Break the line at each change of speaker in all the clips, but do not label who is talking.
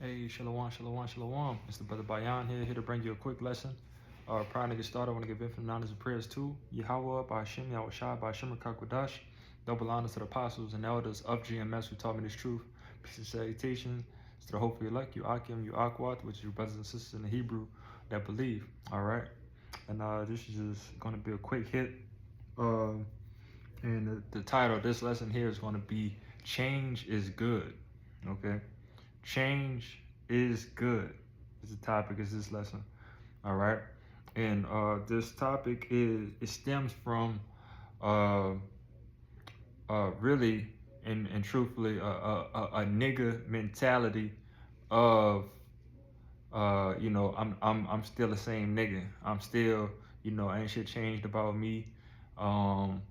Hey, Shalom, Shalom, Shalom. It's the brother Bayan here to bring you a quick lesson. Prior to get started, I want to give infinite honors and prayers to Yahweh, by Hashem, Yahweh Shai, by Hashem, Kakwadash. Double honors to the apostles and elders of GMS who taught me this truth. Peace and salutations to the hopefully elect, you Akim, you Akwat, which is your brothers and sisters in the Hebrew that believe. All right. And this is just going to be a quick hit. And the title of this lesson here is going to be Change is Good. Okay. Change is good is the topic of this lesson. All right. And this topic it stems from really and truthfully a nigga mentality of I'm still the same nigga. I'm still, ain't shit changed about me. I'm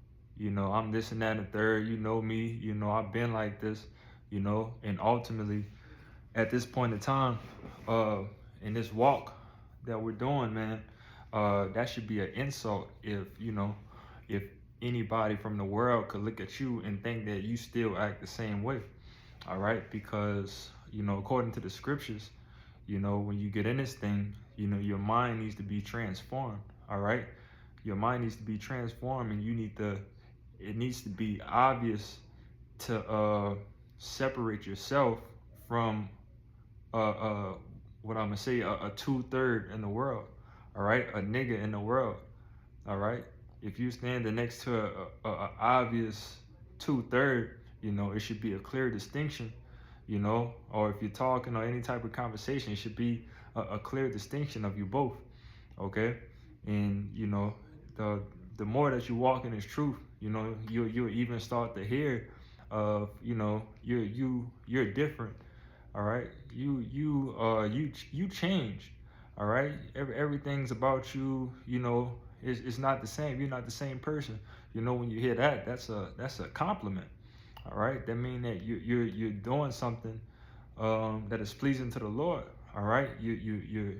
this and that and the third, me, I've been like this, and ultimately at this point in time, in this walk that we're doing, man, that should be an insult if anybody from the world could look at you and think that you still act the same way. All right, because according to the scriptures, when you get in this thing, your mind needs to be transformed. All right, your mind needs to be transformed, and it needs to be obvious to separate yourself from what I'm gonna say, a 2/3 in the world. All right, a nigga in the world. All right, if you standing next to a obvious 2/3, it should be a clear distinction. Or if you're talking or any type of conversation, it should be a clear distinction of you both. Okay, and the more that you walk in this truth, you'll even start to hear of you're different. All right, you change. All right, everything's about you. It's not the same. You're not the same person. When you hear that, that's a compliment. All right, that means that you're doing something that is pleasing to the Lord. All right, you're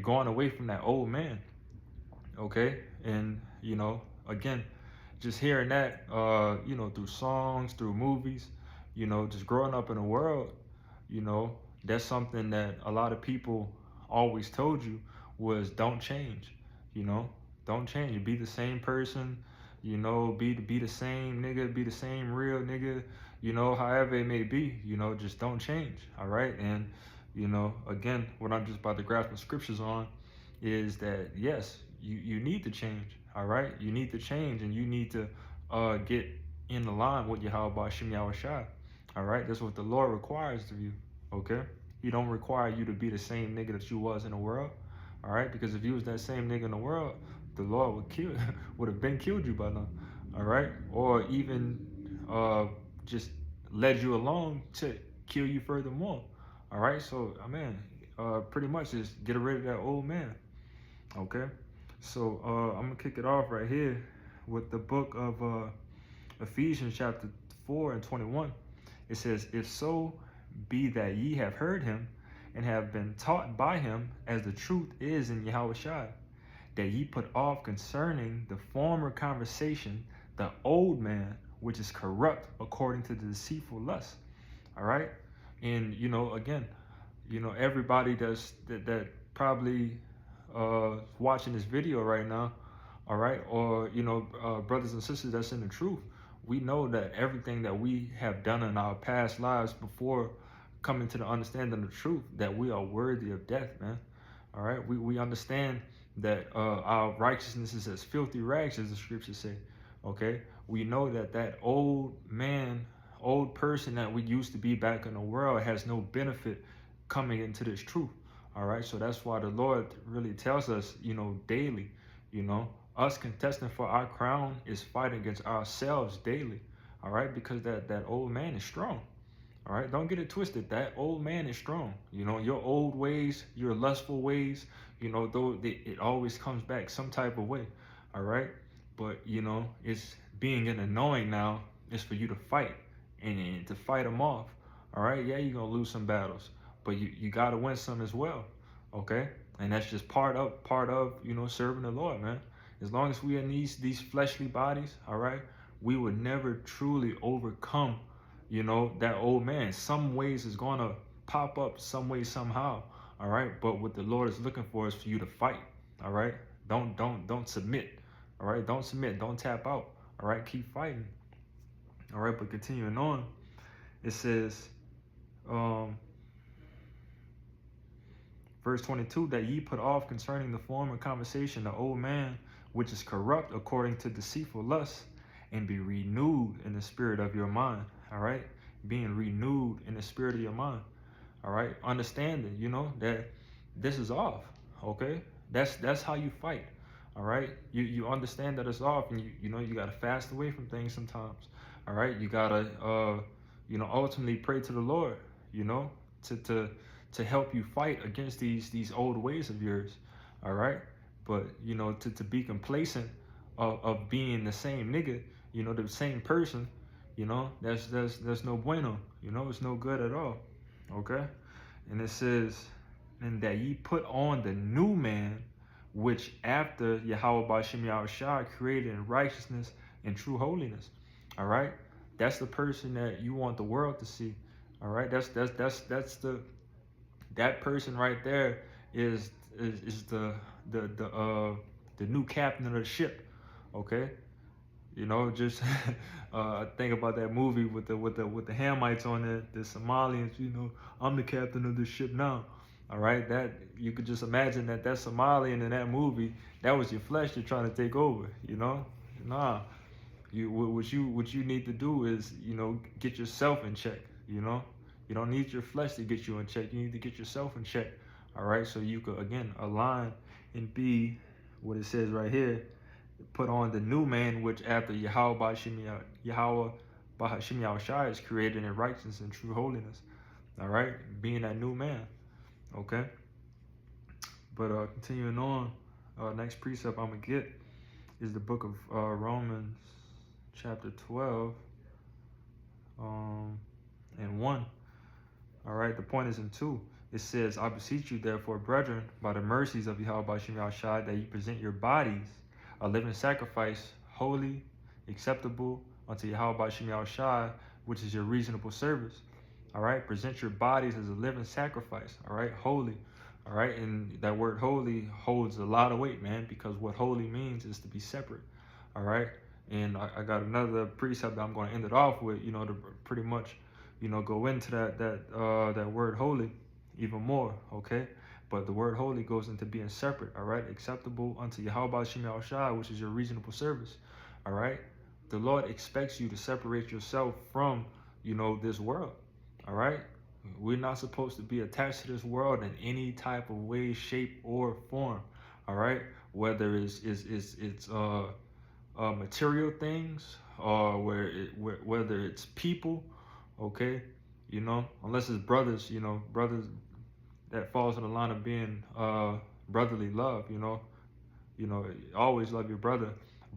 going away from that old man. Okay, and again, just hearing that through songs, through movies, just growing up in the world, that's something that a lot of people always told you was don't change. Don't change, be the same person, be the same nigga, be the same real nigga, however it may be, just don't change. All right, and again, what I'm just about to grasp the scriptures on is that yes, you need to change. All right, you need to change, and you need to get in the line with Yahweh Shem Yahweh Shai. All right, that's what the Lord requires of you. Okay, He don't require you to be the same nigga that you was in the world. All right, because if you was that same nigga in the world, the Lord would have been killed you by now. All right, or even just led you along to kill you furthermore. All right, so pretty much just get rid of that old man. Okay, so I'm gonna kick it off right here with the book of Ephesians chapter 4 and 21. It says, if so be that ye have heard him and have been taught by him, as the truth is in Yahweh Shai, that ye put off concerning the former conversation the old man, which is corrupt according to the deceitful lust. All right, and again, everybody that probably watching this video right now, all right, or brothers and sisters that's in the truth, we know that everything that we have done in our past lives before coming to the understanding of the truth, that we are worthy of death, man. All right, we understand that our righteousness is as filthy rags, as the scriptures say. Okay, we know that old man, old person that we used to be back in the world has no benefit coming into this truth. All right, so that's why the Lord really tells us, daily, us contesting for our crown is fighting against ourselves daily. All right, because that old man is strong. All right, don't get it twisted. That old man is strong. Your old ways, your lustful ways, though it always comes back some type of way. All right, but it's being an annoying now. It's for you to fight and to fight them off. All right, yeah, you're gonna lose some battles, but you gotta win some as well. Okay, and that's just part of serving the Lord, man. As long as we are in these fleshly bodies, all right, we would never truly overcome you know, that old man, some ways is going to pop up some way, somehow. All right. But what the Lord is looking for is for you to fight. All right. Don't submit. All right. Don't submit. Don't tap out. All right. Keep fighting. All right. But continuing on, it says, um, verse 22, that ye put off concerning the former conversation the old man, which is corrupt according to deceitful lusts, and be renewed in the spirit of your mind. All right. Being renewed in the spirit of your mind. All right. Understanding, you know, that this is off. Okay. That's how you fight. All right. You understand that it's off, and you know, you got to fast away from things sometimes. All right. You got to, you know, ultimately pray to the Lord, you know, to help you fight against these old ways of yours. All right. But, you know, to be complacent of being the same nigga, you know, the same person, you know, that's no bueno. You know, it's no good at all. Okay. And it says, and that ye put on the new man, which after Yahweh Ba'Shem Yahushua created in righteousness and true holiness. All right. That's the person that you want the world to see. All right. That's that person right there is the new captain of the ship. Okay. You know, just think about that movie with the Hamites on it, the Somalians. You know, I'm the captain of the ship now. All right, that you could just imagine that Somalian in that movie, that was your flesh you're trying to take over. You know, nah. What you need to do is, you know, get yourself in check. You know, you don't need your flesh to get you in check. You need to get yourself in check. All right, so you could again align and be what it says right here. Put on the new man, which after Yahweh Ba'Shem Yahushua is created in righteousness and true holiness. All right, being that new man. Okay. But continuing on, next precept I'm gonna get is the book of Romans, chapter 12, and 1. All right, the point is in 2. It says, I beseech you, therefore, brethren, by the mercies of Yahweh Ba'Shem Yahushua, that you present your bodies a living sacrifice, holy, acceptable unto Yahweh Ba'Shem Yahushua, which is your reasonable service. All right, present your bodies as a living sacrifice. All right, holy. All right, and that word holy holds a lot of weight, man, because what holy means is to be separate. All right, and I got another precept that I'm going to end it off with, you know, to pretty much, you know, go into that word holy even more. Okay. But the word holy goes into being separate, all right? Acceptable unto Yahweh Ba'Shem Yahushua, which is your reasonable service, all right? The Lord expects you to separate yourself from, you know, this world, all right? We're not supposed to be attached to this world in any type of way, shape, or form, all right? Whether it's material things, or whether it's people, okay? You know, unless it's brothers, you know, brothers that falls in the line of being brotherly love. You know, always love your brother.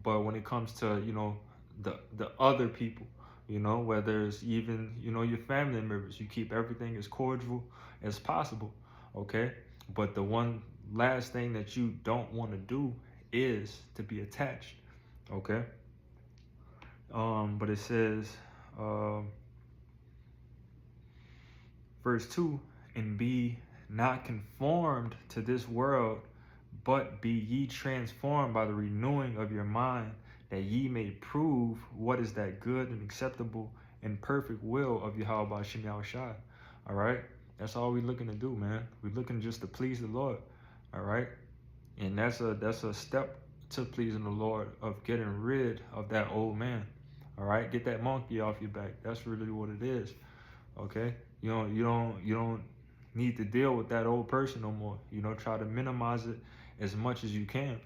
But when it comes to, you know, the other people, you know, whether it's even, you know, your family members, you keep everything as cordial as possible, okay? But the one last thing that you don't want to do is to be attached, okay? But it says, verse 2, and be not conformed to this world, but be ye transformed by the renewing of your mind, that ye may prove what is that good and acceptable and perfect will of Yahweh Ba'Shem Yahushua. All right, that's all we're looking to do, man. We're looking just to please the Lord. All right, and that's a step to pleasing the Lord, of getting rid of that old man. All right, get that monkey off your back. That's really what it is. Okay, you don't need to deal with that old person no more. You know, try to minimize it as much as you can.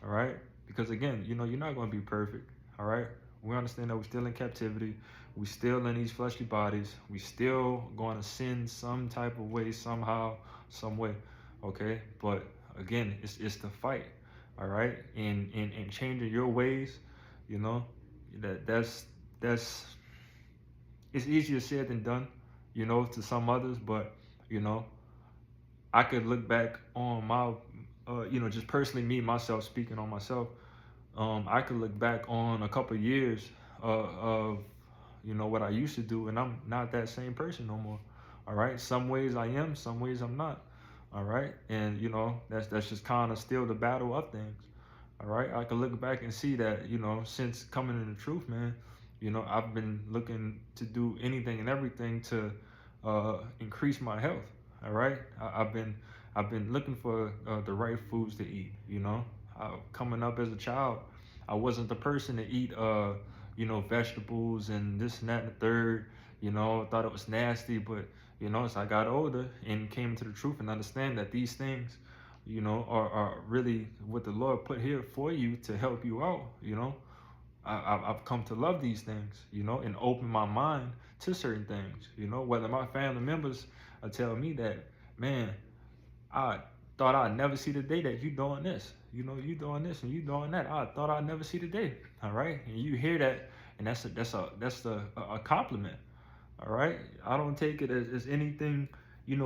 All right, because again, you know, you're not going to be perfect. All right, we understand that we're still in captivity. We still in these fleshly bodies. We still going to sin some type of way, somehow, some way. Okay, but again, it's the fight. All right, and changing your ways. You know, that's it's easier said than done, you know, to some others. But, you know, I could look back on my, you know, just personally me, myself, speaking on myself. I could look back on a couple of years of, what I used to do, and I'm not that same person no more. All right. Some ways I am, some ways I'm not. All right. And that's just kind of still the battle of things. All right. I can look back and see that, since coming in the truth, man, I've been looking to do anything and everything to increase my health. All right. I've been looking for the right foods to eat. Coming up as a child, I wasn't the person to eat vegetables and this and that and the third. Thought it was nasty, but as I got older and came into the truth and understand that these things, are really what the Lord put here for you to help you out. I've come to love these things, and open my mind to certain things. Whether my family members tell me that, man, I thought I'd never see the day that you doing this. You doing this and you doing that. I thought I'd never see the day. All right, and you hear that, and that's a compliment. All right, I don't take it as anything,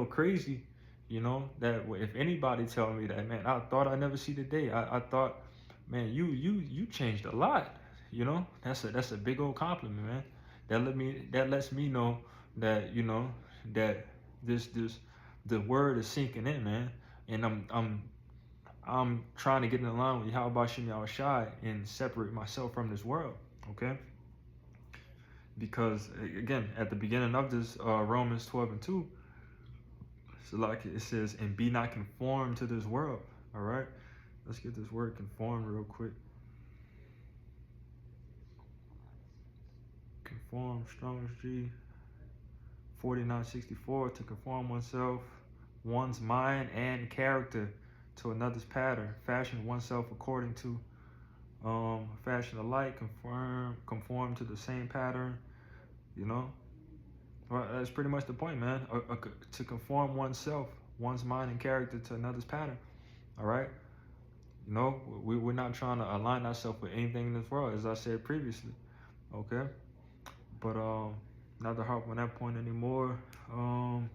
crazy. That if anybody tell me that, man, I thought I'd never see the day. I thought, man, you changed a lot. That's a big old compliment, man. That lets me know that that this the word is sinking in, man. And I'm trying to get in line with Yahweh Shem Yahweh Shai and separate myself from this world. Okay. Because again, at the beginning of this Romans 12:2, so like it says, and be not conformed to this world. All right, let's get this word conformed real quick. Conform, Strong's G 4964, to conform one's mind and character to another's pattern, fashion oneself according to fashion alike, conform to the same pattern. Well, that's pretty much the point, man. To conform oneself, one's mind and character to another's pattern. All right. We're not trying to align ourselves with anything in this world, as I said previously. Okay. But not to harp on that point anymore. I'm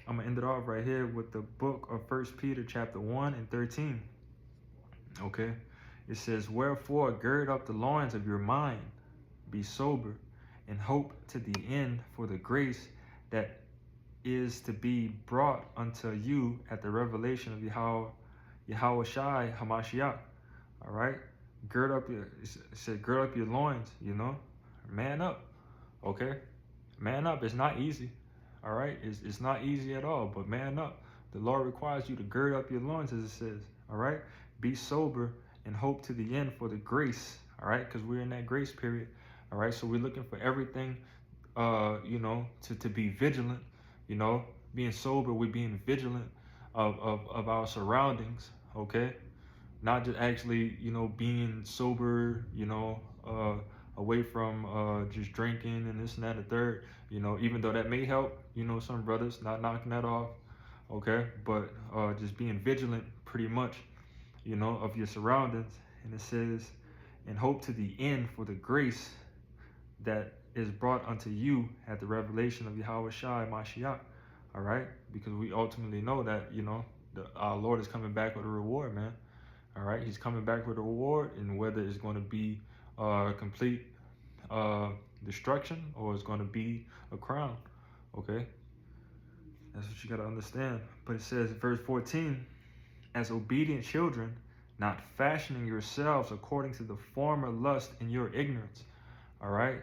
gonna end it off right here with the book of 1 Peter chapter 1 and 13. Okay. It says, wherefore gird up the loins of your mind, be sober, and hope to the end for the grace that is to be brought unto you at the revelation of Yahweh Shai Hamashiach. All right, gird up your loins. Man up. Okay, man up. It's not easy. All right, it's not easy at all. But man up. The Lord requires you to gird up your loins, as it says. All right, be sober and hope to the end for the grace. All right, because we're in that grace period. All right, so we're looking for everything, to be vigilant. Being sober, we're being vigilant of our surroundings. Okay, not just actually, being sober, away from just drinking and this and that and the third. Even though that may help, some brothers, not knocking that off. Okay, but just being vigilant, pretty much, of your surroundings. And it says, and hope to the end for the grace that is brought unto you at the revelation of Yahweh Shai Mashiach. All right, because we ultimately know that our Lord is coming back with a reward, man. All right, He's coming back with a reward, and whether it's going to be complete destruction or it's going to be a crown. Okay, that's what you got to understand. But it says, verse 14, as obedient children, not fashioning yourselves according to the former lust in your ignorance. All right,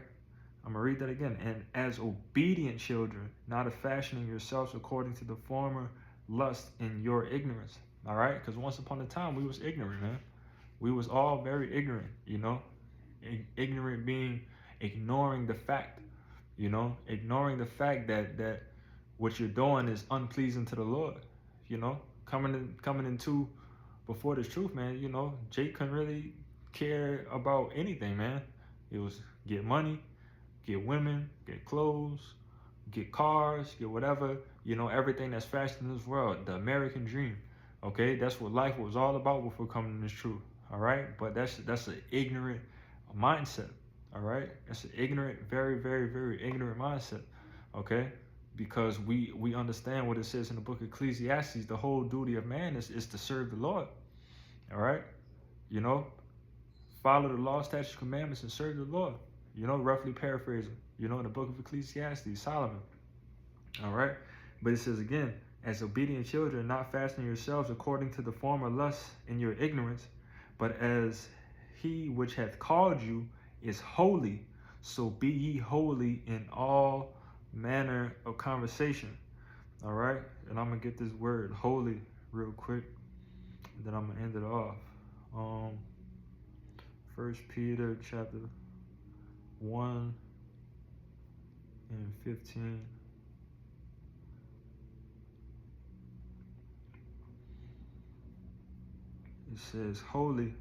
I'm going to read that again. And as obedient children, not fashioning yourselves according to the former lust in your ignorance. All right, because once upon a time, we was ignorant, man. We was all very ignorant, ignorant being ignoring the fact, ignoring the fact that what you're doing is unpleasing to the Lord. Coming into before this truth, man. Jake couldn't really care about anything, man. It was get money, get women, get clothes, get cars, get whatever, everything that's fashioned in this world, the American dream. Okay, that's what life was all about before coming to this truth. All right, but that's an ignorant mindset. All right, that's an ignorant, very, very, very ignorant mindset. Okay, because we understand what it says in the book of Ecclesiastes. The whole duty of man is to serve the Lord. All right, follow the law, statutes, commandments, and serve the Lord. roughly paraphrasing, in the book of Ecclesiastes, Solomon. All right. But it says again, as obedient children, not fastening yourselves according to the former lusts in your ignorance, but as he which hath called you is holy, so be ye holy in all manner of conversation. All right. And I'm going to get this word holy real quick, and then I'm going to end it off. 1 Peter chapter 1 and 15. It says holy.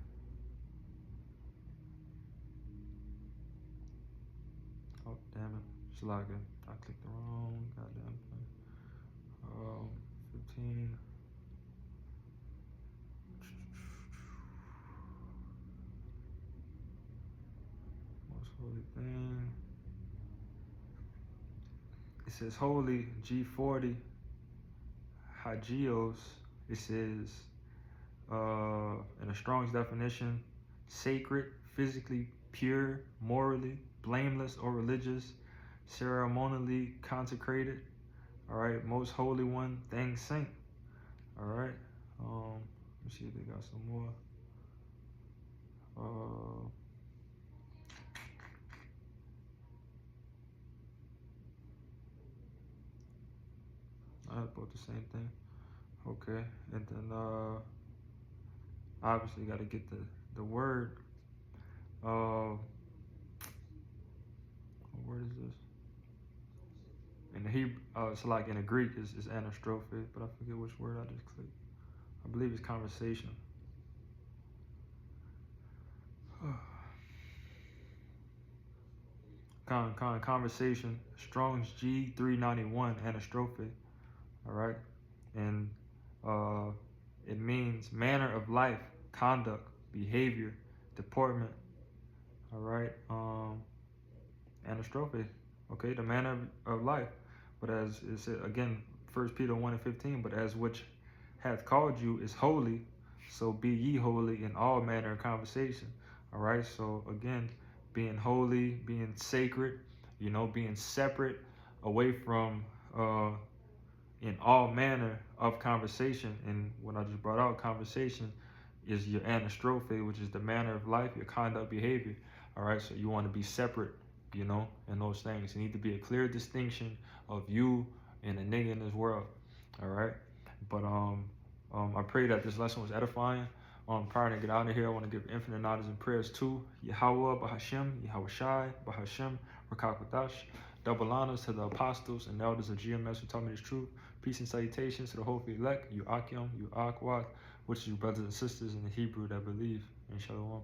Oh, damn it. It's like I clicked the wrong goddamn thing. 15. Most holy thing. It says holy, G40, hagios. It says, in a Strong's definition, sacred, physically pure, morally blameless or religious, ceremonially consecrated. All right, most holy one, thing saint. All right. Let me see if they got some more. I have both the same thing. Okay, and then obviously got to get the word. What word is this? In the Hebrew, it's like in the Greek is anastrophe, but I forget which word I just clicked. I believe it's conversation. Conversation, Strong's G391, anastrophe. All right, and it means manner of life, conduct, behavior, deportment. All right, anastrophe. Okay, the manner of life. But as it said again, 1 Peter 1 and 15. But as which hath called you is holy, so be ye holy in all manner of conversation. All right. So again, being holy, being sacred, being separate, away from in all manner of conversation. And what I just brought out, conversation, is your anastrophe, which is the manner of life, your conduct, behavior. All right. So you want to be separate, in those things. It need to be a clear distinction of you and a nigga in this world. All right. But I pray that this lesson was edifying. Prior to get out of here, I want to give infinite knowledge and prayers to Yahweh, Bahashem, Yahweh Shai, Bahashem, Rakakwadash. Double honors to the apostles and elders of GMS who taught me this truth. Peace and salutations to the whole elect, you Akim, you Akwad, which is your brothers and sisters in the Hebrew that believe. And Shalom.